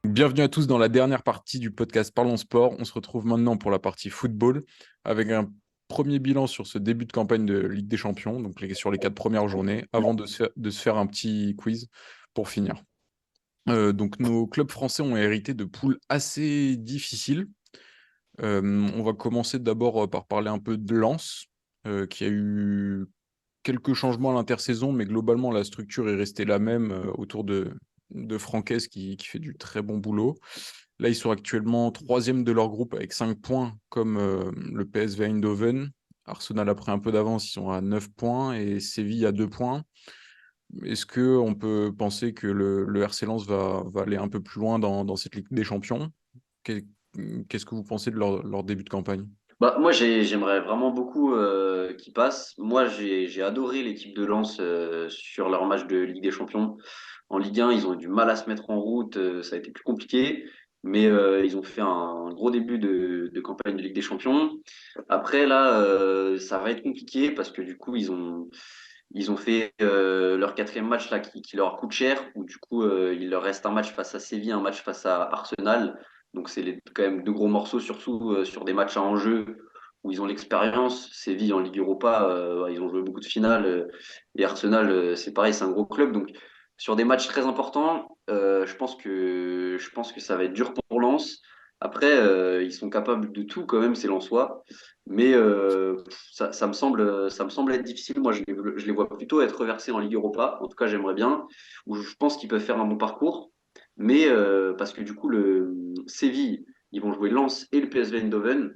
Bienvenue à tous dans la dernière partie du podcast Parlons Sport. On se retrouve maintenant pour la partie football avec un premier bilan sur ce début de campagne de Ligue des Champions, donc sur les 4 premières journées, avant de se faire un petit quiz pour finir. Donc nos clubs français ont hérité de poules assez difficiles. On va commencer d'abord par parler un peu de Lens, qui a eu quelques changements à l'intersaison, mais globalement la structure est restée la même autour de Franquès qui fait du très bon boulot. Là, ils sont actuellement troisième de leur groupe avec 5 points, comme le PSV Eindhoven. Arsenal a pris un peu d'avance, ils sont à 9 points et Séville à 2 points. Est-ce qu'on peut penser que le RC Lens va aller un peu plus loin dans cette Ligue des Champions? Qu'est- Qu'est-ce que vous pensez de leur début de campagne? Bah, moi, j'aimerais vraiment beaucoup qu'ils passent. Moi, j'ai adoré l'équipe de Lens sur leur match de Ligue des Champions. En Ligue 1, ils ont eu du mal à se mettre en route. Ça a été plus compliqué. Mais ils ont fait un gros début de campagne de Ligue des Champions. Après, là, ça va être compliqué parce que du coup, ils ont fait leur quatrième match là, qui leur coûte cher. Où du coup, il leur reste un match face à Séville, un match face à Arsenal. Donc, c'est quand même deux gros morceaux, surtout sur des matchs à enjeu où ils ont l'expérience. Séville en Ligue Europa, ils ont joué beaucoup de finales. Et Arsenal, c'est pareil, c'est un gros club. Donc, sur des matchs très importants, je pense que ça va être dur pour Lens. Après, ils sont capables de tout quand même, ces Lensois. Mais ça me semble être difficile. Moi, je les vois plutôt être reversés en Ligue Europa. En tout cas, j'aimerais bien. Où je pense qu'ils peuvent faire un bon parcours. Mais parce que du coup, le Séville, ils vont jouer Lens et le PSV Eindhoven.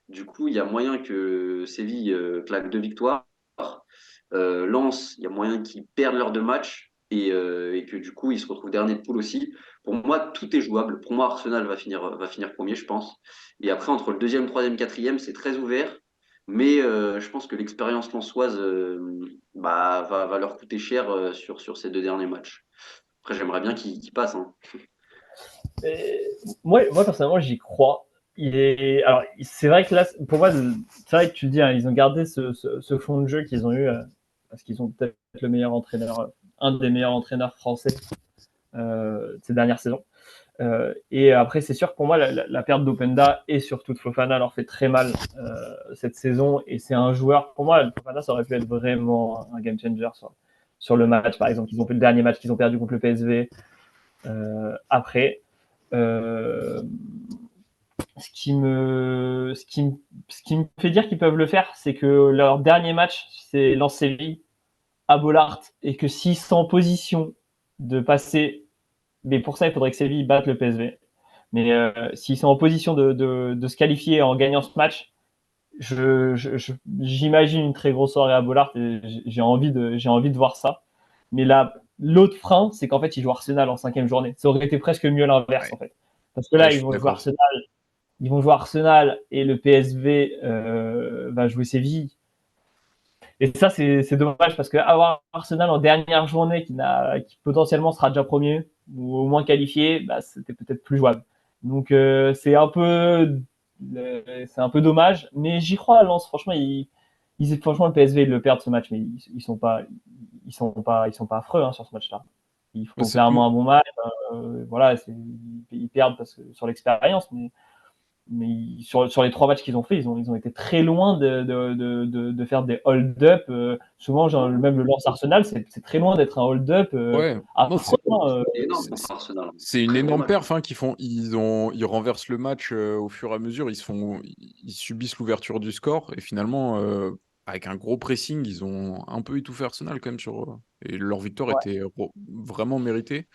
Du coup, il y a moyen que Séville claque 2 victoires. Lens, il y a moyen qu'ils perdent leurs 2 matchs et que du coup, ils se retrouvent dernier de poule aussi. Pour moi, tout est jouable. Pour moi, Arsenal va finir premier, je pense. Et après, entre le deuxième, troisième, quatrième, c'est très ouvert. Mais je pense que l'expérience lensoise va leur coûter cher sur ces 2 derniers matchs. Après, j'aimerais bien qu'ils passent, hein. Et moi, personnellement, j'y crois. Alors, c'est vrai que là, pour moi, c'est vrai que tu dis, hein, ils ont gardé ce fond de jeu qu'ils ont eu, parce qu'ils ont peut-être le meilleur entraîneur, un des meilleurs entraîneurs français ces dernières saisons. Et après, c'est sûr que pour moi, la perte d'Openda et surtout de Fofana leur fait très mal cette saison. Et c'est un joueur, pour moi, Fofana, ça aurait pu être vraiment un game changer sur le match. Par exemple, ils ont fait le dernier match qu'ils ont perdu contre le PSV. Après, euh, ce qui me fait dire qu'ils peuvent le faire, c'est que leur dernier match, c'est Lens Séville à Bollard et que s'ils sont en position de passer, mais pour ça, il faudrait que Séville batte le PSV. Mais s'ils sont en position de se qualifier en gagnant ce match, j'imagine une très grosse soirée à Bollard et j'ai envie de voir ça. Mais là, l'autre frein, c'est qu'en fait, ils jouent Arsenal en cinquième journée. Ça aurait été presque mieux l'inverse, Ouais, en fait. Parce que ouais, là, je suis d'accord. ils vont jouer Arsenal et le PSV va jouer Séville. Et ça, c'est dommage parce que avoir Arsenal en dernière journée qui potentiellement sera déjà premier ou au moins qualifié, bah, c'était peut-être plus jouable. Donc c'est un peu dommage, mais j'y crois à Lens. Franchement, franchement le PSV ils le perdent ce match, mais ils sont pas affreux hein, sur ce match-là. Ils Ouais, font c'est plus. clairement un bon match. Voilà, ils perdent parce que sur l'expérience, mais sur les 3 matchs qu'ils ont fait, ils ont été très loin de faire des hold-up. Souvent, genre, même le Lens Arsenal, c'est très loin d'être un hold-up Ouais, non, affreux. C'est énorme c'est- contre Arsenal, hein. c'est une Très gros énorme match. perf hein, qu'ils font. Ils renversent le match au fur et à mesure. Ils subissent l'ouverture du score et finalement, avec un gros pressing, ils ont un peu étouffé Arsenal quand même et leur victoire Ouais, était vraiment méritée.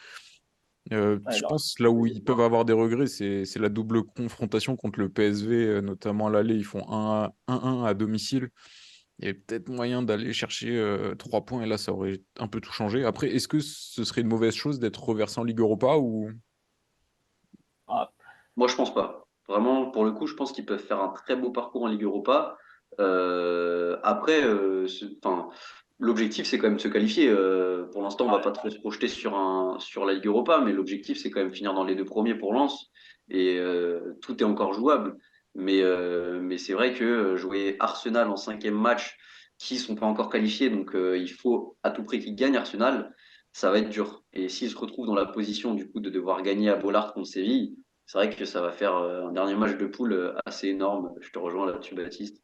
ouais, Je alors, pense là où ils peuvent avoir des regrets, c'est la double confrontation contre le PSV, notamment à l'aller. Ils font 1-1 à domicile. Il y avait peut-être moyen d'aller chercher 3 points et là, ça aurait un peu tout changé. Après, est-ce que ce serait une mauvaise chose d'être reversé en Ligue Europa ou... ah, Moi, je pense pas. Vraiment, pour le coup, je pense qu'ils peuvent faire un très beau parcours en Ligue Europa. Après, enfin, l'objectif, c'est quand même de se qualifier. Pour l'instant, on va pas trop se projeter sur la Ligue Europa, mais l'objectif, c'est quand même finir dans les 2 premiers pour Lens. Et tout est encore jouable. Mais c'est vrai que jouer Arsenal en cinquième match, qui sont pas encore qualifiés, donc il faut à tout prix qu'ils gagnent Arsenal. ça va être dur. Et s'ils se retrouvent dans la position du coup de devoir gagner à Bollard contre Séville, c'est vrai que ça va faire un dernier match de poule assez énorme. Je te rejoins là-dessus, Baptiste.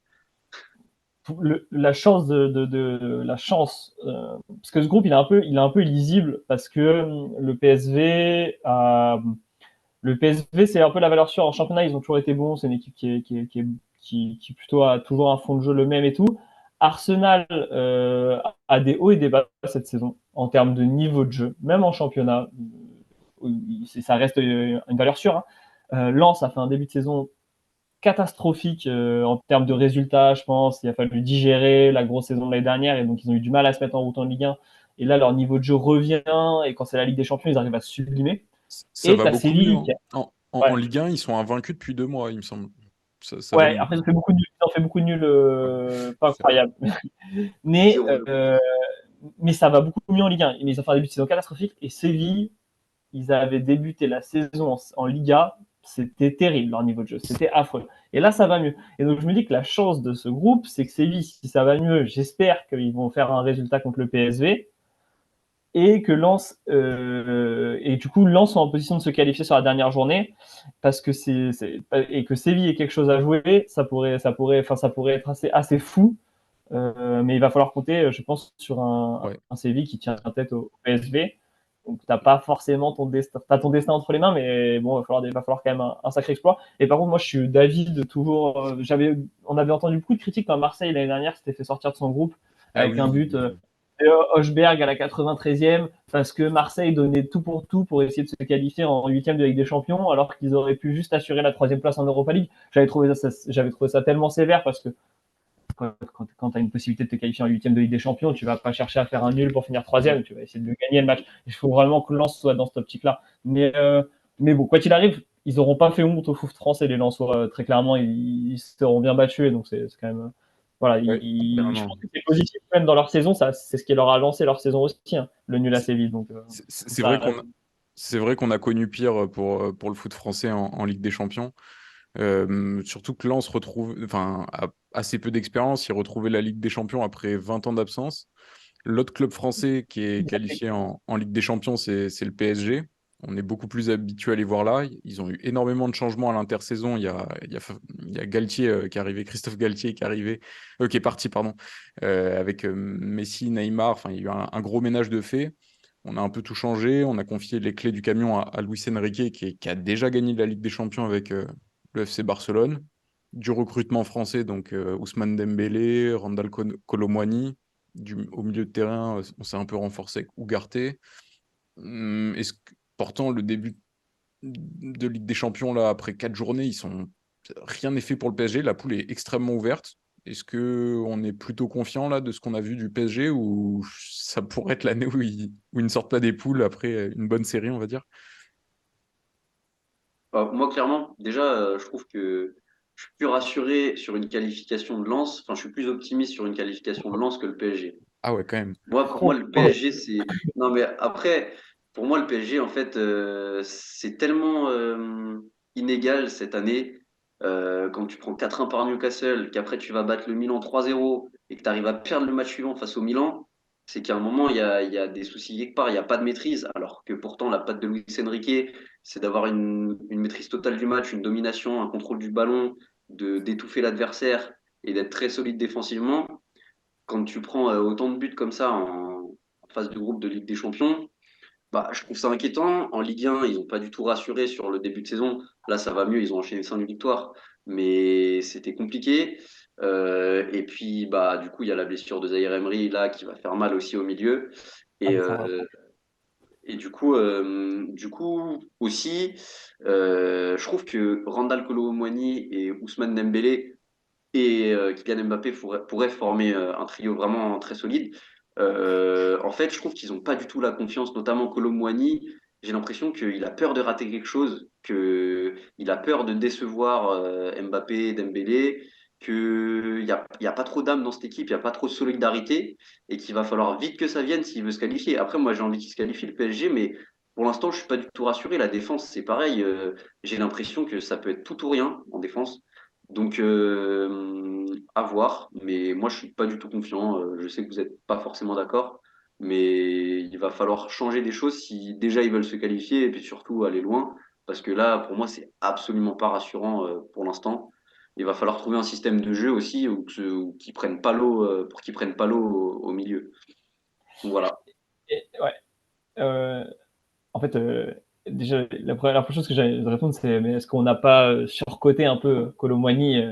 La chance la chance parce que ce groupe il est un peu illisible parce que le PSV c'est un peu la valeur sûre en championnat, ils ont toujours été bons, c'est une équipe qui plutôt a toujours un fond de jeu le même et tout. Arsenal a des hauts et des bas cette saison en termes de niveau de jeu, même en championnat, ça reste une valeur sûre, hein. Lens a fait un début de saison catastrophique en termes de résultats, je pense. Il a fallu digérer la grosse saison de l'année dernière et donc ils ont eu du mal à se mettre en route en Ligue 1. Et là, leur niveau de jeu revient et quand c'est la Ligue des Champions, ils arrivent à se sublimer. Ça Et va tu as beaucoup mieux, Séville. hein. En Ouais. Ligue 1, ils sont invaincus depuis 2 mois, il me semble. Ça va Ouais, mieux. après, ils ont fait beaucoup de nuls, Ouais, pas c'est vrai. incroyable. Mais, 0-0. mais ça va beaucoup mieux en Ligue 1. Mais ils ont fait un début de saison catastrophique et Séville, ils avaient débuté la saison en Liga, c'était terrible leur niveau de jeu, c'était affreux. Et là, ça va mieux. Et donc, je me dis que la chance de ce groupe, c'est que Séville, si ça va mieux, j'espère qu'ils vont faire un résultat contre le PSV et que Lens et du coup Lens sont en position de se qualifier sur la dernière journée parce que et que Séville ait quelque chose à jouer, ça pourrait être assez fou. Mais il va falloir compter, je pense, sur Ouais. un Séville qui tient tête au PSV. Donc, tu n'as pas forcément ton destin entre les mains, mais bon, il va falloir quand même un sacré exploit. Et par contre, moi, je suis d'avis de toujours. On avait entendu beaucoup de critiques quand Marseille l'année dernière s'était fait sortir de son groupe Ah avec un oui. but de Hochberg à la 93e, parce que Marseille donnait tout pour essayer de se qualifier en huitième de Ligue des Champions, alors qu'ils auraient pu juste assurer la troisième place en Europa League. J'avais trouvé ça tellement sévère parce que quand tu as une possibilité de te qualifier en huitième de Ligue des Champions, tu vas pas chercher à faire un nul pour finir troisième, tu vas essayer de gagner le match. Il faut vraiment que Lens soit dans cette optique-là. Mais bon, quoi qu'il arrive, ils n'auront pas fait honte au foot français, les Lensois, très clairement, ils seront bien battus, donc c'est quand même. Voilà, Ouais, je carrément. pense que c'est positif même dans leur saison, c'est ce qui leur a lancé leur saison aussi, hein, le nul à C'est Séville. Donc, c'est vrai ça, qu'on a connu pire pour le foot français en Ligue des Champions. Surtout que Lens retrouve, enfin, a assez peu d'expérience. Il retrouvait la Ligue des Champions après 20 ans d'absence. L'autre club français qui est qualifié en Ligue des Champions, c'est le PSG. On est beaucoup plus habitué à les voir là. Ils ont eu énormément de changements à l'intersaison. Il y a Galtier qui est arrivé, Christophe Galtier qui est arrivé, qui est parti, pardon, avec Messi, Neymar. Enfin, il y a eu un gros ménage de faits. On a un peu tout changé. On a confié les clés du camion à Luis Enrique qui a déjà gagné la Ligue des Champions avec le FC Barcelone. Du recrutement français, donc Ousmane Dembélé, Randal Kolo Muani. Au milieu de terrain, on s'est un peu renforcé avec Ougarté. Pourtant, le début de Ligue des Champions, là, après 4 journées, rien n'est fait pour le PSG. La poule est extrêmement ouverte. Est-ce qu'on est plutôt confiant là de ce qu'on a vu du PSG ou ça pourrait être l'année où ils ne sortent pas des poules après une bonne série, on va dire? Moi, clairement, déjà, je trouve que je suis plus rassuré sur une qualification de Lens. Enfin, je suis plus optimiste sur une qualification de Lens que le PSG. Ah ouais, quand même. Moi, pour moi, le PSG, c'est. Non, mais après, pour moi, le PSG, en fait, c'est tellement inégal cette année. Quand tu prends 4-1 par Newcastle, qu'après tu vas battre le Milan 3-0 et que tu arrives à perdre le match suivant face au Milan, c'est qu'à un moment, il y a des soucis quelque part, il n'y a pas de maîtrise. Alors que pourtant, la patte de Luis Enrique, c'est d'avoir une maîtrise totale du match, une domination, un contrôle du ballon, d'étouffer l'adversaire et d'être très solide défensivement. Quand tu prends autant de buts comme ça en phase de groupe de Ligue des Champions, bah, je trouve ça inquiétant. En Ligue 1, ils n'ont pas du tout rassuré sur le début de saison. Là, ça va mieux, ils ont enchaîné 5 victoires, mais c'était compliqué. Et puis, bah, du coup, il y a la blessure de Zaïre Emery là qui va faire mal aussi au milieu. ah, Et, mais ça va. et du coup aussi, je trouve que Randal Kolo Muani et Ousmane Dembélé et Kylian Mbappé pourraient former un trio vraiment très solide. En fait, je trouve qu'ils n'ont pas du tout la confiance, notamment Kolo Muani. J'ai l'impression qu'il a peur de rater quelque chose, qu'il a peur de décevoir Mbappé, Dembélé, qu'il y a pas trop d'âme dans cette équipe, il n'y a pas trop de solidarité, et qu'il va falloir vite que ça vienne s'il veut se qualifier. Après, moi, j'ai envie qu'il se qualifie le PSG, mais pour l'instant, je suis pas du tout rassuré. La défense, c'est pareil. J'ai l'impression que ça peut être tout ou rien en défense. Donc, à voir. Mais moi, je suis pas du tout confiant. Je sais que vous n'êtes pas forcément d'accord. mais il va falloir changer des choses si déjà ils veulent se qualifier et puis surtout aller loin. Parce que là, pour moi, c'est absolument pas rassurant pour l'instant. Il va falloir trouver un système de jeu aussi où qu'ils prennent pas l'eau pour qu'ils prennent pas l'eau au milieu. Donc voilà. Et, ouais. Euh, en fait, déjà, la première chose que j'ai de répondre, c'est mais est-ce qu'on n'a pas surcoté un peu Kolo Muani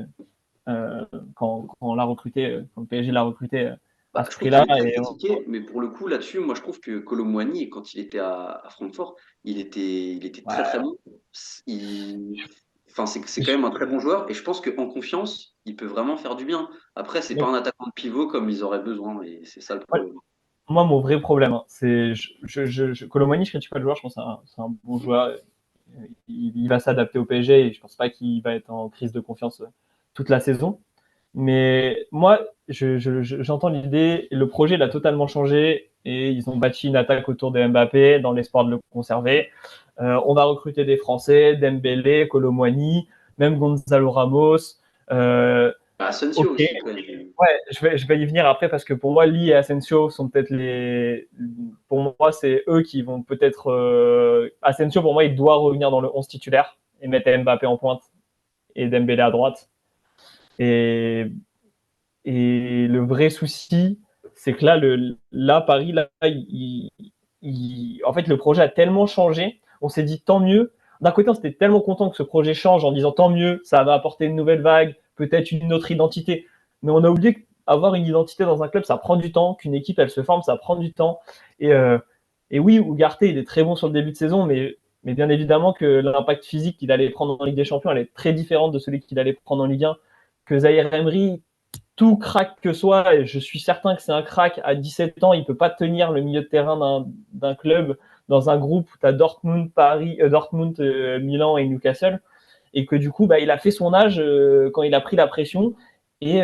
quand on l'a recruté, quand le PSG l'a recruté à Bah, ce je trouve qu'il prix-là est très critiqué, mais pour le coup, là-dessus, moi, je trouve que Kolo Muani, quand il était à Francfort, il était très, très ouais, bon. Il, enfin, c'est quand même un très bon joueur, et je pense qu'en confiance, il peut vraiment faire du bien. Après, c'est pas mais, un attaquant de pivot comme ils auraient besoin, et c'est ça le ouais, problème. moi, mon vrai problème, hein, c'est Kolo Muani, je critique pas le joueur, je pense que c'est un bon joueur. Il va s'adapter au PSG et je pense pas qu'il va être en crise de confiance toute la saison. Mais moi, j'entends l'idée, le projet il a totalement changé et ils ont bâti une attaque autour de Mbappé dans l'espoir de le conserver. On va recruter des Français, Dembélé, Kolo Muani, même Gonzalo Ramos. Euh, Bah, Asensio ok, aussi, quand même. ouais, je vais y venir après parce que pour moi, Lee et Asensio sont peut-être les. Pour moi, c'est eux qui vont peut-être. Asensio, pour moi, il doit revenir dans le 11 titulaire et mettre Mbappé en pointe et Dembélé à droite. Et, et le vrai souci, c'est que là Paris, là, en fait, le projet a tellement changé. On s'est dit tant mieux. D'un côté, on était tellement content que ce projet change en disant tant mieux, ça va apporter une nouvelle vague, peut-être une autre identité. Mais on a oublié qu'avoir une identité dans un club, ça prend du temps, qu'une équipe, elle se forme, ça prend du temps. Et, euh, et oui, Ugarte, il est très bon sur le début de saison, mais bien évidemment que l'impact physique qu'il allait prendre en Ligue des Champions, elle est très différente de celui qu'il allait prendre en Ligue 1. Que Zaire Emery, tout crack que soit, et je suis certain que c'est un crack, à 17 ans, il ne peut pas tenir le milieu de terrain d'un club dans un groupe où tu as Dortmund, Paris, Dortmund, Milan et Newcastle, et que du coup, bah, il a fait son âge quand il a pris la pression, et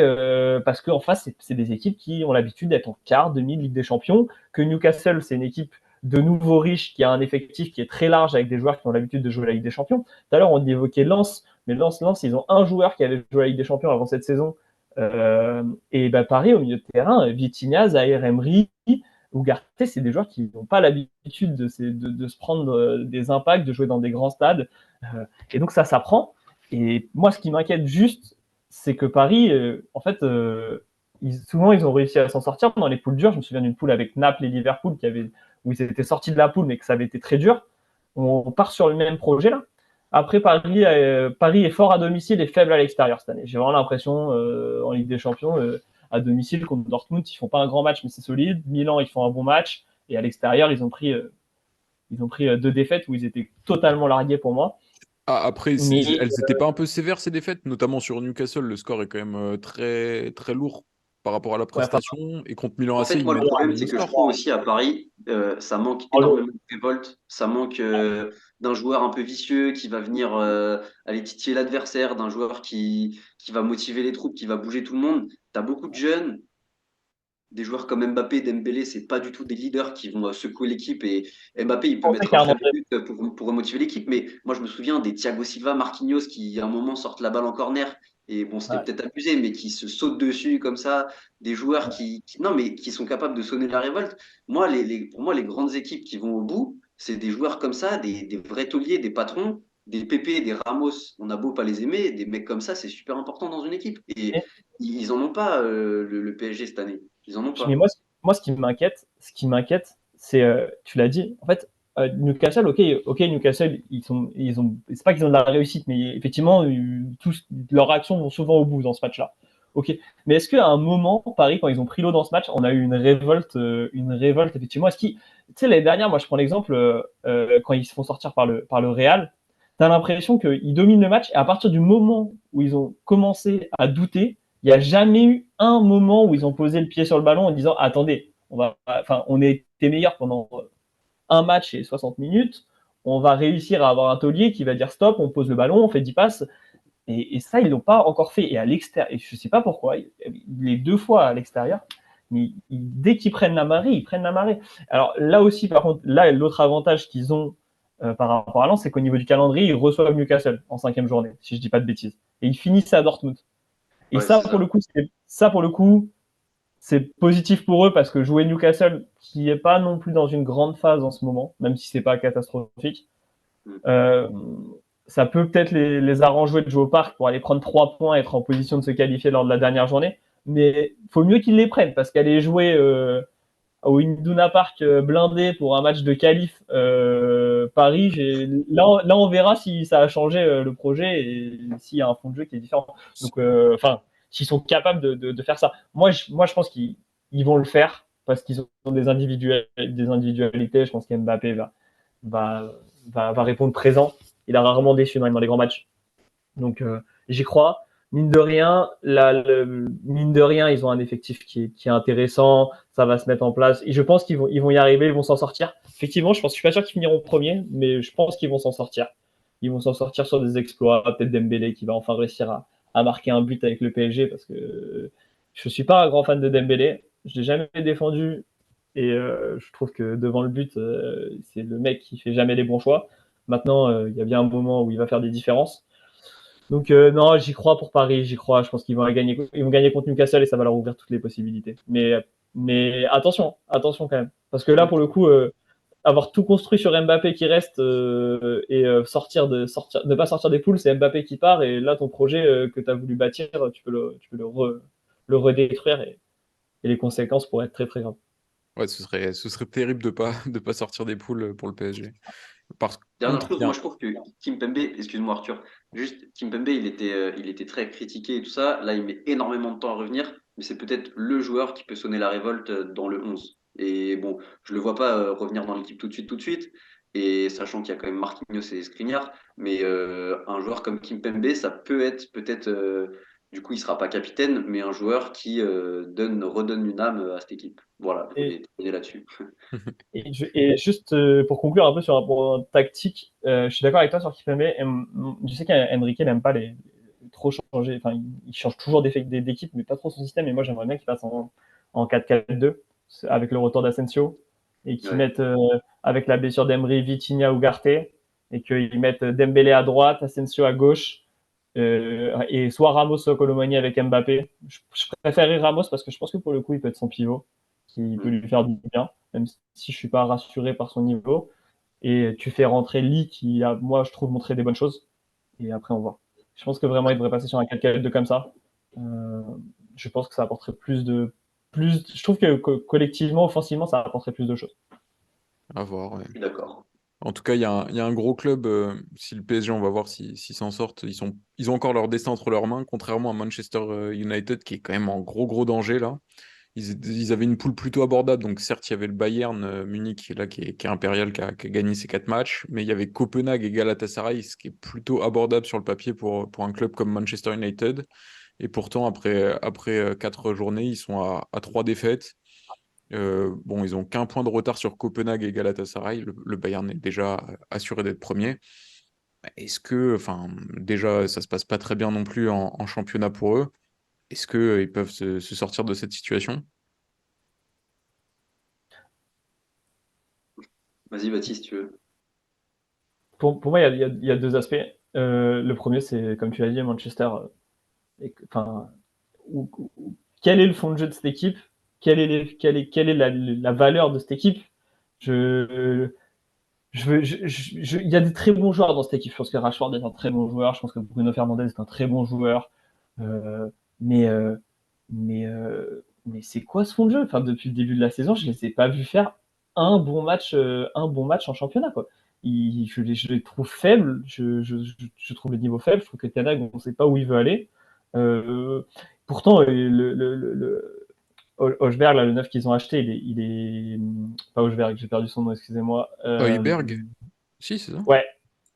parce qu'en face, c'est des équipes qui ont l'habitude d'être en quart, demi, Ligue des Champions, que Newcastle, c'est une équipe de nouveaux riches qui a un effectif qui est très large avec des joueurs qui ont l'habitude de jouer la Ligue des Champions. Tout à l'heure, on évoquait Lens, mais Lens, ils ont un joueur qui avait joué la Ligue des Champions avant cette saison, et bah, pareil, au milieu de terrain, Vitinha, Zaire Emery, Ugarte, c'est des joueurs qui n'ont pas l'habitude de se prendre des impacts, de jouer dans des grands stades. Et donc ça s'apprend. Et moi, ce qui m'inquiète juste, c'est que Paris, en fait, souvent, ils ont réussi à s'en sortir dans les poules dures. Je me souviens d'une poule avec Naples et Liverpool où ils étaient sortis de la poule, mais que ça avait été très dur. On part sur le même projet là. Après, Paris est fort à domicile et faible à l'extérieur cette année. J'ai vraiment l'impression, en Ligue des Champions, à domicile contre Dortmund, ils font pas un grand match, mais c'est solide. Milan, ils font un bon match. Et à l'extérieur, ils ont pris 2 défaites où ils étaient totalement largués pour moi. Ah, après, Mais elles n'étaient pas un peu sévères ces défaites, notamment sur Newcastle. Le score est quand même très, très lourd par rapport à la ouais, enfin, prestation. Et contre Milan En AC, fait, ils moi, le mènent quand problème, même le c'est que je score. trouve aussi à Paris, ça manque énormément de révolte. Ça manque d'un joueur un peu vicieux qui va venir aller titiller l'adversaire, d'un joueur qui va motiver les troupes, qui va bouger tout le monde. Tu as beaucoup de jeunes, des joueurs comme Mbappé, Dembélé, c'est pas du tout des leaders qui vont secouer l'équipe. Et Mbappé, il peut on sait mettre qu'il un y a un très bon enjeu. but pour motiver l'équipe. Mais moi, je me souviens des Thiago Silva, Marquinhos qui, à un moment, sortent la balle en corner. Et bon, c'était Ouais, peut-être abusé, mais qui se sautent dessus comme ça. Des joueurs ouais. non, mais qui sont capables de sonner la révolte. Moi, pour moi, les grandes équipes qui vont au bout, c'est des joueurs comme ça, des vrais tauliers, des patrons, des Pépé, des Ramos. On a beau pas les aimer, des mecs comme ça, c'est super important dans une équipe. Et Et, ils en ont pas, le PSG cette année. Ils en ont mais pas. moi, ce qui m'inquiète, c'est, tu l'as dit, en fait, Newcastle, ok, Newcastle, c'est pas qu'ils ont de la réussite, mais effectivement, leurs actions vont souvent au bout dans ce match-là. Ok, mais est-ce qu'à un moment, Paris, quand ils ont pris l'eau dans ce match, on a eu une révolte effectivement. Tu sais, l'année dernière, moi, je prends l'exemple quand ils se font sortir par le Real, t'as l'impression qu'ils dominent le match et à partir du moment où ils ont commencé à douter, il n'y a jamais eu un moment où ils ont posé le pied sur le ballon en disant attendez, on était meilleurs pendant un match et 60 minutes, on va réussir à avoir un taulier qui va dire stop, on pose le ballon, on fait 10 passes. Et ça, ils l'ont pas encore fait. Et à l'extérieur, et je sais pas pourquoi, les 2 fois à l'extérieur, mais dès qu'ils prennent la marée, ils prennent la marée. Alors là aussi, par contre, là, l'autre avantage qu'ils ont par rapport à Lens, c'est qu'au niveau du calendrier, ils reçoivent Newcastle en 5e journée, si je dis pas de bêtises. Et ils finissent à Dortmund. Et Ouais, c'est ça. ça, pour le coup, c'est positif pour eux parce que jouer Newcastle, qui n'est pas non plus dans une grande phase en ce moment, même si c'est pas catastrophique, euh, ça peut peut-être les arranger de jouer au parc pour aller prendre 3 points et être en position de se qualifier lors de la dernière journée. Mais il faut mieux qu'ils les prennent parce qu'aller jouer au Induna Park blindé pour un match de qualif Paris, là on verra si ça a changé le projet et s'il y a un fond de jeu qui est différent. Donc, s'ils sont capables de faire ça. Moi, je pense qu'ils vont le faire parce qu'ils ont des individualités. Je pense qu'Mbappé va, va répondre présent. Il a rarement déçu dans les grands matchs. Donc, j'y crois. Mine de rien, mine de rien, ils ont un effectif qui est intéressant. Ça va se mettre en place. Et je pense qu'ils vont y arriver, ils vont s'en sortir. Effectivement, je suis pas sûr qu'ils finiront premier, mais je pense qu'ils vont s'en sortir. Ils vont s'en sortir sur des exploits. Peut-être Dembélé qui va enfin réussir à marquer un but avec le PSG parce que je suis pas un grand fan de Dembélé. Je l'ai jamais défendu et je trouve que devant le but, c'est le mec qui fait jamais les bons choix. Maintenant, il y a bien un moment où il va faire des différences. Donc non, j'y crois pour Paris, j'y crois. Je pense qu'ils vont gagner contre Newcastle et ça va leur ouvrir toutes les possibilités. Mais attention quand même, parce que là pour le coup, avoir tout construit sur Mbappé qui reste et ne pas sortir des poules, c'est Mbappé qui part et là ton projet que tu as voulu bâtir, tu peux le redétruire et les conséquences pourraient être très très graves. Ouais, ce serait terrible de pas sortir des poules pour le PSG. Par Dernière contre, chose, moi je trouve que Kimpembe, excuse-moi Arthur, juste Kimpembe, il était très critiqué et tout ça. Là, il met énormément de temps à revenir, mais c'est peut-être le joueur qui peut sonner la révolte dans le 11. Et bon, je le vois pas revenir dans l'équipe tout de suite. Et sachant qu'il y a quand même Marquinhos et Skriniar, mais un joueur comme Kimpembe, ça peut être peut-être, du coup, il sera pas capitaine, mais un joueur qui redonne une âme à cette équipe. Voilà, je voulais Et, terminer là-dessus. et juste pour conclure un peu sur un point tactique, je suis d'accord avec toi sur Kimpembe. Je sais qu'Enrique n'aime pas trop changer. Enfin, il change toujours d'équipe, mais pas trop son système. Et moi, j'aimerais bien qu'il passe en 4-4-2 avec le retour d'Asensio et qu'ils Ouais. mettent avec la blessure d'Emery, Vitinha ou Ugarte et qu'ils mettent Dembélé à droite, Asensio à gauche et soit Ramos soit Colomani avec Mbappé. Je préférerais Ramos parce que je pense que pour le coup, il peut être son pivot, qui peut lui faire du bien, même si je suis pas rassuré par son niveau. Et tu fais rentrer Lee qui a, moi, je trouve, montré des bonnes choses. Et après, on voit. Je pense que vraiment, il devrait passer sur un 4-4-2 comme ça. Euh, je pense que ça apporterait je trouve que collectivement, offensivement, ça apporterait plus de choses. à voir. Ouais. Je suis d'accord. En tout cas, il y a un gros club. Si le PSG, on va voir s'ils s'en sortent. Ils ont encore leur destin entre leurs mains, contrairement à Manchester United, qui est quand même en gros danger là. Ils avaient une poule plutôt abordable. Donc, certes, il y avait le Bayern Munich, là, qui est impérial, qui a gagné ses 4 matchs. Mais il y avait Copenhague et Galatasaray, ce qui est plutôt abordable sur le papier pour un club comme Manchester United. Et pourtant, après 4 journées, ils sont à 3 défaites. Bon, ils ont qu'un point de retard sur Copenhague et Galatasaray. Le Bayern est déjà assuré d'être premier. Est-ce que, enfin, déjà, ça se passe pas très bien non plus en championnat pour eux. Est-ce qu'ils peuvent se sortir de cette situation? Vas-y, Baptiste, tu veux. Pour moi, il y a deux aspects. Le premier, c'est, comme tu l'as dit, Manchester. Enfin, quel est le fond de jeu de cette équipe? Quelle est la valeur de cette équipe? Il y a des très bons joueurs dans cette équipe. Je pense que Rashford est un très bon joueur. Je pense que Bruno Fernandes est un très bon joueur. Euh, mais, euh, mais c'est quoi ce fond de jeu? Enfin, depuis le début de la saison, je ne les ai pas vus faire un bon match en championnat, quoi. Je les trouve faibles. Je trouve le niveau faible. Je trouve que Ten Hag, on ne sait pas où il veut aller. Euh, pourtant, Hochberg, là, le neuf qu'ils ont acheté, pas Hochberg, j'ai perdu son nom, excusez-moi. Højbjerg? Si, c'est ça. Ouais,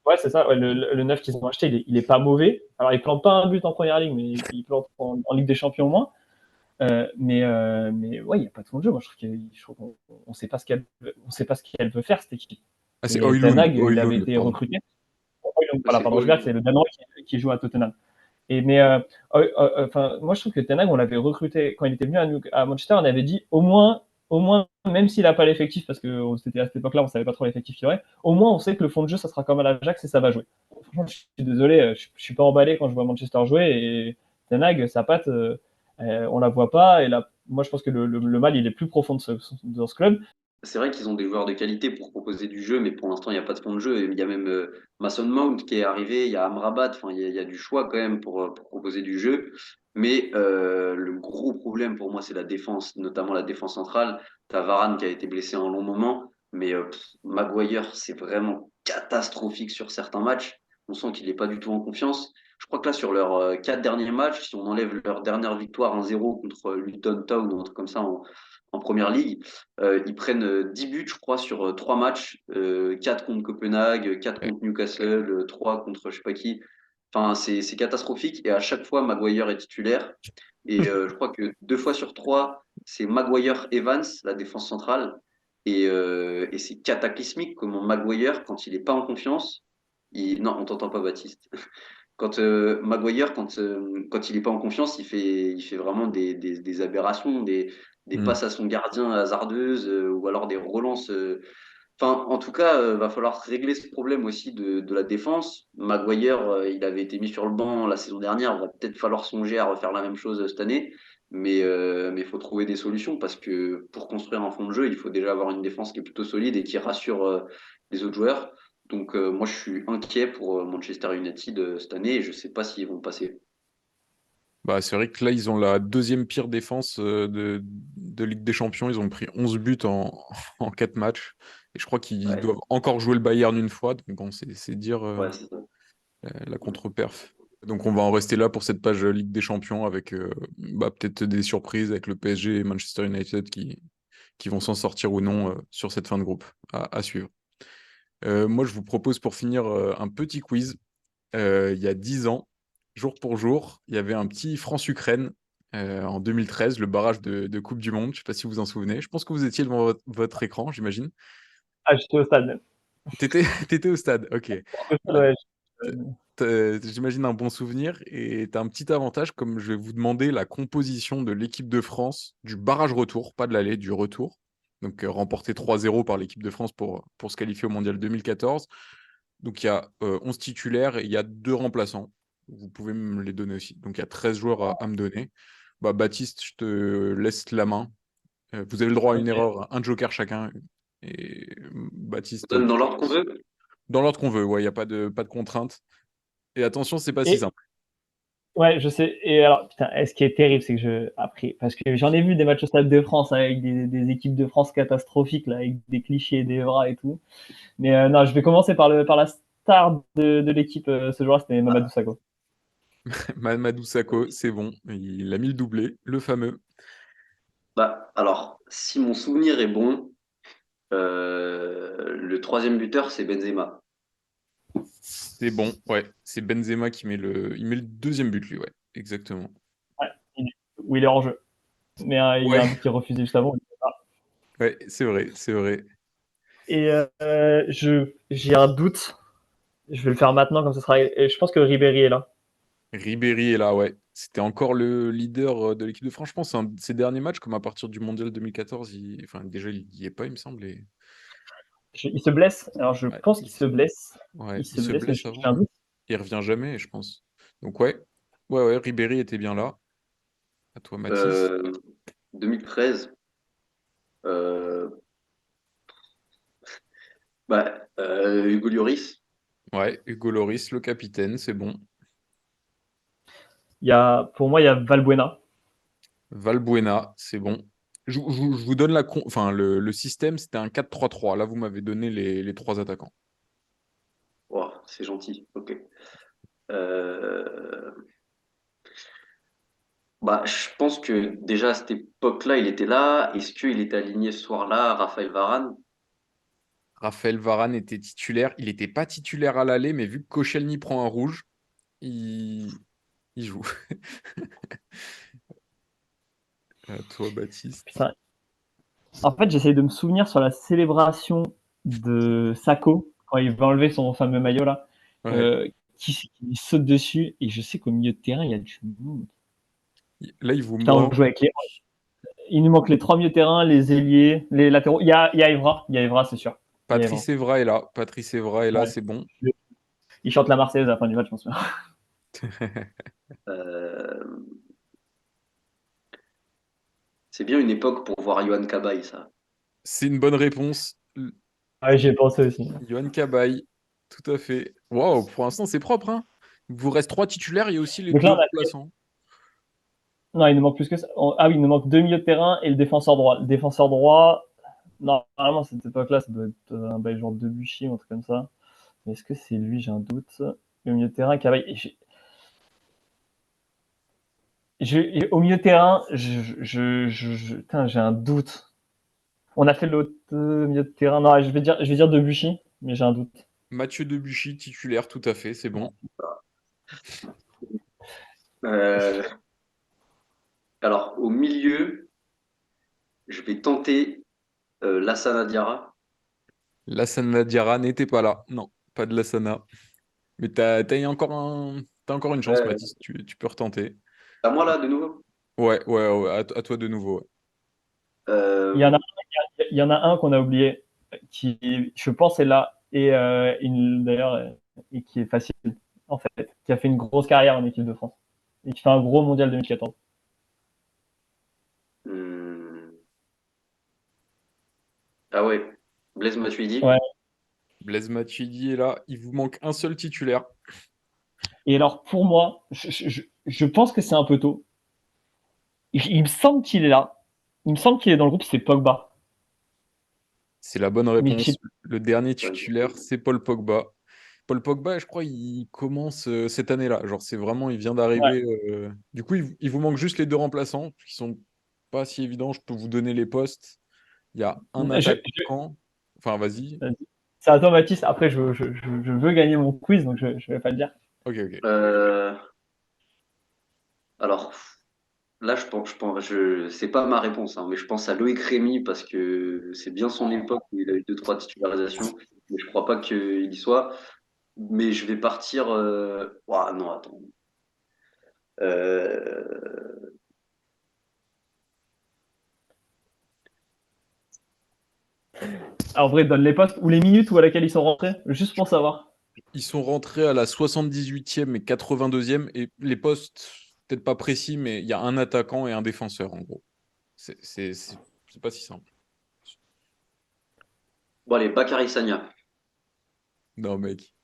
ouais, c'est ça. Ouais, le neuf qu'ils ont acheté, il est pas mauvais. Alors, il plante pas un but en première ligue, mais il plante en Ligue des Champions au moins. Mais ouais, il n'y a pas de fond de jeu. Moi, je trouve qu'on on sait pas ce on sait pas ce qu'elle veut faire, cette équipe. Ah, c'est Et Ten Højlund. Hag, il avait Højlund, été pardon. recruté. Voilà, C'est pardon, Hochberg, c'est horrible. le Danois qui joue à Tottenham. Enfin, moi, je trouve que Ten Hag, on l'avait recruté quand il était venu à Manchester, on avait dit au moins, même s'il n'a pas l'effectif, parce que c'était à cette époque-là, on savait pas trop l'effectif qu'il y aurait, au moins, on sait que le fond de jeu, ça sera comme à l'Ajax et ça va jouer. Franchement, je suis désolé, je suis pas emballé quand je vois Manchester jouer et Ten Hag, sa patte, on la voit pas et moi, je pense que le mal, il est plus profond dans ce club. C'est vrai qu'ils ont des joueurs de qualité pour proposer du jeu, mais pour l'instant, il n'y a pas de fond de jeu. Il y a même Mason Mount qui est arrivé, il y a Amrabat, enfin, il y a du choix quand même pour proposer du jeu. Mais le gros problème pour moi, c'est la défense, notamment la défense centrale. T'as Varane qui a été blessé en long moment, mais Maguire, c'est vraiment catastrophique sur certains matchs. On sent qu'il n'est pas du tout en confiance. Je crois que là, sur leurs 4 derniers matchs, si on enlève leur dernière victoire 1-0 contre Luton Town ou un truc comme ça en première ligue, ils prennent 10 buts, je crois, sur 3 matchs. 4 contre Copenhague, 4 Ouais. contre Newcastle, 3 contre je sais pas qui. Enfin, c'est catastrophique. Et à chaque fois, Maguire est titulaire. Et je crois que 2 fois sur 3, c'est Maguire-Evans, la défense centrale. Et c'est cataclysmique comment Maguire, quand il n'est pas en confiance, non, on t'entend pas, Baptiste. Quand Maguire, quand il n'est pas en confiance, il fait vraiment des aberrations, des Mm. passes à son gardien hasardeuses ou alors des relances. Enfin, en tout cas, va falloir régler ce problème aussi de la défense. Maguire, il avait été mis sur le banc la saison dernière. Il va peut-être falloir songer à refaire la même chose cette année. Mais il faut trouver des solutions parce que pour construire un fond de jeu, il faut déjà avoir une défense qui est plutôt solide et qui rassure les autres joueurs. Donc, moi, je suis inquiet pour Manchester United cette année et je ne sais pas s'ils vont passer. Bah, c'est vrai que là, ils ont la deuxième pire défense de Ligue des Champions. Ils ont pris 11 buts en 4 matchs. Et je crois qu'ils Ouais, doivent encore jouer le Bayern une fois. Donc, bon, c'est dire ouais, c'est ça. la contre-perf. Donc, on va en rester là pour cette page Ligue des Champions avec bah, peut-être des surprises avec le PSG et Manchester United qui vont s'en sortir ou non sur cette fin de groupe à suivre. Moi, je vous propose pour finir un petit quiz. Il y a 10 ans, jour pour jour, il y avait un petit France-Ukraine en 2013, le barrage de Coupe du Monde. Je ne sais pas si vous vous en souvenez. Je pense que vous étiez devant votre écran, j'imagine. Ah, j'étais au stade même. T'étais, t'étais au stade, ok. Bah, Ouais, t- j'imagine un bon souvenir. Et tu as un petit avantage, comme je vais vous demander la composition de l'équipe de France du barrage retour, pas de l'aller, du retour. Donc remporté 3-0 par l'équipe de France pour se qualifier au Mondial 2014. Donc il y a 11 titulaires et il y a 2 remplaçants. Vous pouvez me les donner aussi. Donc il y a 13 joueurs à me donner. Bah, Baptiste, je te laisse la main. Vous avez le droit à une ok. erreur, un joker chacun. Et On Baptiste, donne dans l'ordre qu'on veut? dans l'ordre qu'on veut, ouais, il n'y a pas de contrainte. Et attention, c'est pas si Et simple. ouais, je sais. Et alors, putain, ce qui est terrible, c'est que après, parce que j'en ai vu des matchs au Stade de France avec des équipes de France catastrophiques, là, avec des clichés, des bras et tout. Mais non, je vais commencer par la star de l'équipe ce jour-là, c'était Mamadou Sakho. Mamadou Sakho, c'est bon. Il a mis le doublé, le fameux. Bah, alors, si mon souvenir est bon, le troisième buteur, c'est Benzema. C'est bon, ouais. C'est Benzema il met le deuxième but, lui, ouais. Exactement. Ouais, où il est hors jeu. Mais il y a un Ouais, but qui est refusé juste avant. ouais, c'est vrai, c'est vrai. Et j'ai un doute. Je vais le faire maintenant, comme ça sera. Et je pense que Ribéry est là. Ribéry est là, ouais. C'était encore le leader de l'équipe de France. Je pense un de ses derniers matchs, comme à partir du Mondial 2014, enfin, déjà, il n'y est pas, il me semble. Il se blesse. Alors, je Ouais, pense qu'il se blesse. ouais, Il il se se blesse, mais blesse j'ai avant. un doute. Il revient jamais, je pense. Donc, ouais, Ribéry était bien là. À toi, Mathis. Euh, 2013, euh, Hugo Lloris. Ouais, Hugo Lloris, le capitaine, c'est bon. Pour moi, il y a Valbuena. Valbuena, c'est bon. Je vous donne enfin, le système, c'était un 4-3-3. Là, vous m'avez donné les 3 attaquants. Oh, c'est gentil. Ok. Euh, je pense que déjà à cette époque-là, il était là. Est-ce qu'il était aligné ce soir-là, Raphaël Varane? Raphaël Varane était titulaire. Il n'était pas titulaire à l'aller, mais vu que Koscielny prend un rouge, il, il joue. À toi, Baptiste. Putain. En fait, j'essaie de me souvenir sur la célébration de Sako, quand il va enlever son fameux maillot là, Ouais. euh, qui saute dessus. Et je sais qu'au milieu de terrain, il y a du monde. Là, il vous Putain, on manque. joue avec les. Il nous manque les trois milieux de terrain, les ailiers, les latéraux. Il y a Evra, c'est sûr. Il y a Evra. Patrice Evra est là. Patrice Evra est là, Ouais. c'est bon. Il chante la Marseillaise à la fin du match, je pense. Euh, C'est bien une époque pour voir Yohan Cabaye, ça. C'est une bonne réponse. Ouais, j'y ai pensé aussi. Yohan Cabaye, tout à fait. Waouh, pour l'instant, c'est propre, hein. Il vous reste 3 titulaires et aussi les Donc là, 2 on a remplaçants. non, il nous manque plus que ça. Ah oui, il nous manque 2 milieux de terrain et le défenseur droit. Le défenseur droit, normalement, cette époque-là, ça doit être un bail genre Debuchy ou un truc comme ça. Mais est-ce que c'est lui? J'ai un doute. Le milieu de terrain, Cavaille. Au milieu de terrain, putain, j'ai un doute. On a fait l'autre milieu de terrain. Non, je vais dire Debuchy, mais j'ai un doute. Mathieu Debuchy, titulaire, tout à fait, c'est bon. Euh, alors, au milieu, je vais tenter Lassana Diarra. Lassana Diarra n'était pas là. Non, pas de Lassana. Mais t'as encore une chance, Euh, Mathis. Tu peux retenter. à moi, là, de nouveau. Ouais, à toi de nouveau. Ouais. Il y en Euh, a, il y en a un qu'on a oublié, qui, je pense, est là, et d'ailleurs, et qui est facile, en fait, qui a fait une grosse carrière en équipe de France, et qui fait un gros mondial 2014. hmm, Ah ouais, Blaise Matuidi. Ouais. Blaise Matuidi est là. Il vous manque un seul titulaire. Et alors, pour moi, je pense que c'est un peu tôt. Il me semble qu'il est là. Il me semble qu'il est dans le groupe, c'est Pogba. C'est la bonne Mais je sais réponse. Le dernier titulaire, c'est Paul Pogba. Paul Pogba, je crois, il commence cette année-là. Genre, c'est vraiment, il vient ouais. d'arriver. Du coup, il vous manque juste les 2 remplaçants, qui sont pas si évidents. Je peux vous donner les postes. Il y a un attaquant. Enfin, vas-y. C'est à toi, Mathis. Après, je veux gagner mon quiz, donc je ne vais pas le dire. Ok. Euh, alors, là, c'est pas ma réponse, hein, mais je pense à Loïc Rémy parce que c'est bien son époque où il a eu deux, trois titularisations, mais je crois pas qu'il y soit. Mais je vais partir. Ouah, non, attends. Euh, Alors, en vrai, donne les postes ou les minutes ou à laquelle ils sont rentrés, juste pour savoir. Ils sont rentrés à la 78e et 82e. Et les postes, peut-être pas précis, mais il y a un attaquant et un défenseur, en gros. C'est pas si simple. Bon, allez, Bakary Sagna. Non, mec.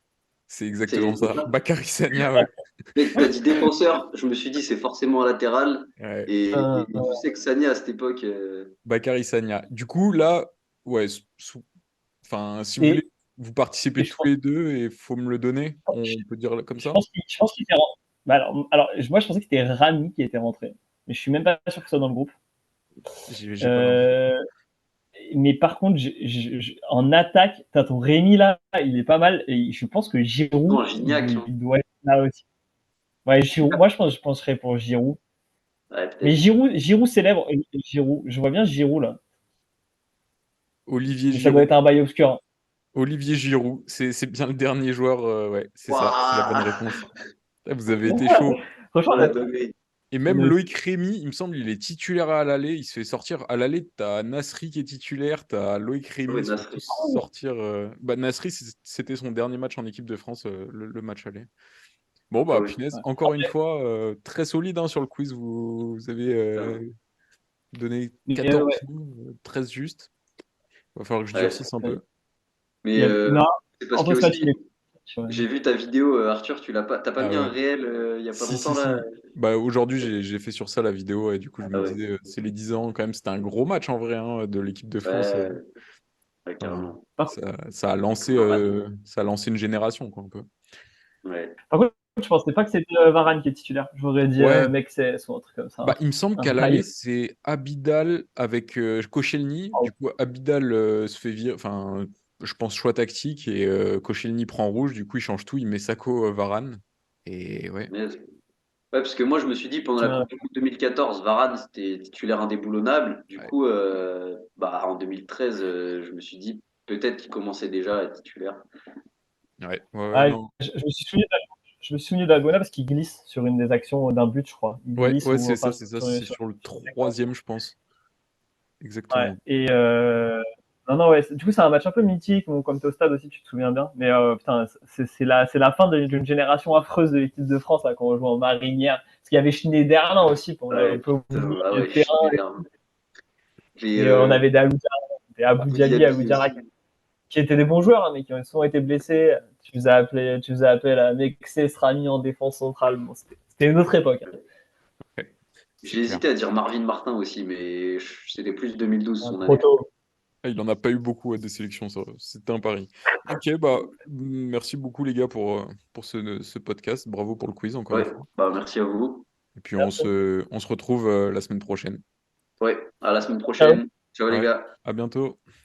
C'est C'est exactement c'est ça. ça. Bakary Sagna, ouais. Mec, t'as dit défenseur, je me suis dit c'est forcément un latéral. Ouais. Et je sais que Sagna à cette époque. Bakary Sagna. Du coup, là, ouais, enfin, si vous voulez, Et, vous et participez tous les deux et il faut me le donner. On peut dire comme ça? je pense qu'il était rentré. Bah moi, je pensais que c'était Rami qui était rentré. Mais je suis même pas sûr que ce soit dans le groupe. J'ai pas l'info. Euh, mais par contre, en attaque, t'as ton Rémi là, il est pas mal. Et je pense que Giroud, Non, Gignac, hein. il doit être là aussi. Ouais, Giroud. Moi, je penserais pour Giroud. Ouais, Mais peut-être. Giroud célèbre. Giroud, je vois bien Giroud là. Olivier Mais ça doit Giroud. être un bail obscur, hein. Olivier Giroud, c'est bien le dernier joueur. Ouais, c'est ça, c'est la bonne Waouh! réponse. Ah, vous avez été chaud. Franchement, Oh la dinguerie. Et on même est- Loïc Rémy, il me semble, il est titulaire à l'aller. Il se fait sortir à l'aller. T'as Nasri qui est titulaire, t'as Loïc Rémy, Ouais, ils se font tous Nasri. sortir. Bah, Nasri, c'était son dernier match en équipe de France, le match aller. Bon, Ah bah, oui. punaise, ouais. encore une fois, très solide hein, sur le quiz. Vous avez Putain. donné Mais, 14 ouais. noms, 13 justes. Il va falloir que je Ouais. durcisse un peu. Mais Non, c'est parce entre que ce match, aussi, il est. Ouais. j'ai vu ta vidéo, Arthur, t'as pas Ah mis un ouais. réel il y a pas Si, longtemps si, là? si. Bah, aujourd'hui, j'ai fait sur ça la vidéo et du coup, je Ah me ouais. disais, c'est les 10 ans quand même. C'était un gros match en vrai hein, de l'équipe de France. Ouais, ouais, Enfin, carrément. Par, ça a lancé une génération, quoi, un peu. Ouais. par contre, je pensais pas que c'était Varane qui est titulaire. J'aurais dit Ouais, Mexès ou un truc comme ça. bah, il me semble Un qu'à l'aller, rail. c'est Abidal avec Koscielny. Du coup, Abidal se fait virer, enfin, je pense choix tactique et Koscielny prend rouge. Du coup, il change tout, il met Sako Varane. Et ouais, Mais- Ouais, parce que moi, je me suis dit, pendant la Ouais. Coupe du Monde 2014, Varane, c'était titulaire indéboulonnable. Du ouais, coup, bah, en 2013, je me suis dit, peut-être qu'il commençait déjà à être titulaire. ouais, Ah, non. je me suis souvenu d'Agona parce qu'il glisse sur une des actions d'un but, je crois. Il glisse Ouais, ou enfin, c'est ça. C'est sur sur le troisième, je pense. ouais. Exactement. Et non, ouais. Du coup, c'est un match un peu mythique. Bon, comme tu es au stade aussi, tu te souviens bien. Mais putain, c'est la fin d'une génération affreuse de l'équipe de France là, quand on joue en marinière. Parce qu'il y avait Schneiderlin aussi, on Ah l'avait ouais, pas putain, oublié, ah milieu ouais, de terrain. Schneider. Et, Et on avait des Abou Diaby, Abou Diaby Diarra, aussi. qui étaient des bons joueurs, hein, mais qui ont souvent été blessés. Tu faisais appel à Mexé Srami en défense centrale. Bon, c'était une autre époque, hein. Ouais, c'est J'ai clair. hésité à dire Marvin Martin aussi, mais c'était plus 2012 son Trop année. tôt. Ah, il n'en a pas eu beaucoup à des sélections, ça. C'était un pari. Ok, bah, merci beaucoup, les gars, pour ce podcast. Bravo pour le quiz, encore une Ouais, fois. bah merci à vous. Et puis, on Merci. se retrouve la semaine prochaine. Ouais, à la semaine Ciao. prochaine. Ciao les Ouais, gars. à bientôt.